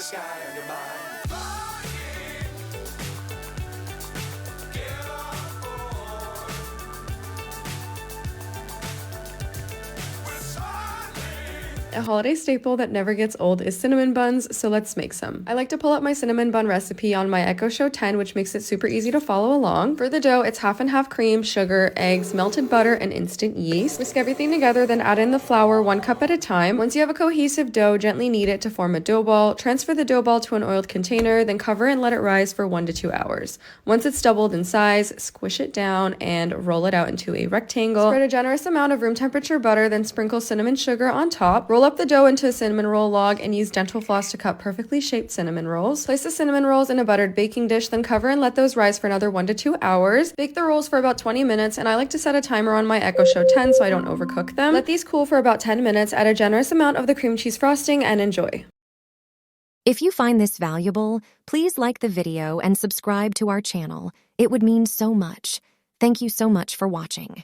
the sky on your mind. Flying, get on board. We're smiling. A holiday staple that never gets old is cinnamon buns, so let's make some. I like to pull up my cinnamon bun recipe on my Echo Show 10, which makes it super easy to follow along. For the dough, it's half and half cream, sugar, eggs, melted butter, and instant yeast. Whisk everything together, then add in the flour 1 cup at a time. Once you have a cohesive dough, gently knead it to form a dough ball. Transfer the dough ball to an oiled container, then cover and let it rise for 1 to 2 hours. Once it's doubled in size, squish it down and roll it out into a rectangle. Spread a generous amount of room temperature butter, then sprinkle cinnamon sugar on top. Roll up the dough into a cinnamon roll log and use dental floss to cut perfectly shaped cinnamon rolls. Place the cinnamon rolls in a buttered baking dish, then cover and let those rise for another 1 to 2 hours. Bake the rolls for about 20 minutes, and I like to set a timer on my Echo Show 10 so I don't overcook them. Let these cool for about 10 minutes, add a generous amount of the cream cheese frosting, and enjoy. If you find this valuable, please like the video and subscribe to our channel. It would mean so much. Thank you so much for watching.